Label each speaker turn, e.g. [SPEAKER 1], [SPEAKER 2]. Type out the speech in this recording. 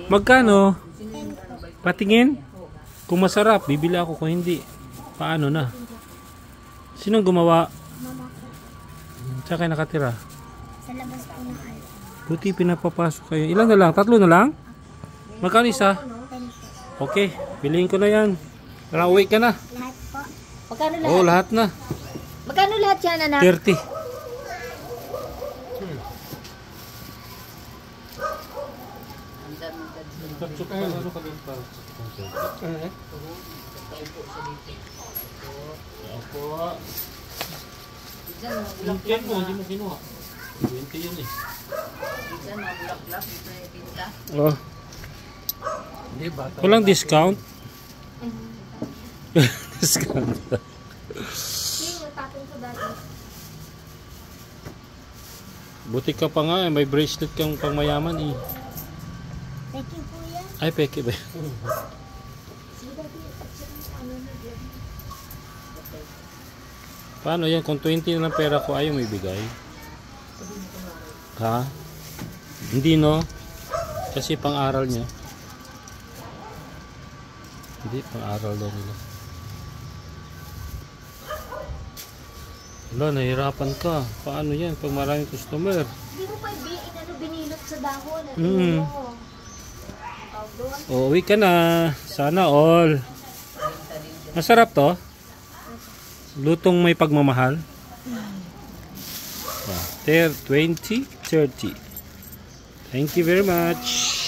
[SPEAKER 1] Magkano? Patingin? Kung masarap, bibili ako. Kung hindi, paano na? Sinong gumawa?
[SPEAKER 2] Mama ko.
[SPEAKER 1] Saan kayo nakatira?
[SPEAKER 2] Sa labas po ng alta.
[SPEAKER 1] Buti pinapapasok kayo. Ilan na lang? 3 na lang? Magkano isa?
[SPEAKER 2] 10 po.
[SPEAKER 1] Okay, piliin ko na yan. Tara, uwi ka na.
[SPEAKER 2] Lahat po.
[SPEAKER 3] Magkano lahat?
[SPEAKER 1] Oo, lahat na.
[SPEAKER 3] Magkano lahat yan, anak?
[SPEAKER 1] 30. Yung mo, hindi mo kinuha. 20 yun eh. Oh. Walang discount? Discount. Buti ka pa nga, may bracelet kang pangmayaman eh.
[SPEAKER 2] Peki po yan.
[SPEAKER 1] Ay, peke ba? Paano yan? Kung 20 na lang pera ko, ayaw may bigay. Ha? Hindi no? Kasi pang-aral niya. Hindi, pang-aral daw nila. Wala, nahirapan ka. Paano yan pag maraming customer?
[SPEAKER 3] Hindi mo pa binilot sa dahon.
[SPEAKER 1] Uwi ka na. Sana all. Masarap to. Lutong may pagmamahal. 20, 30. Thank you very much.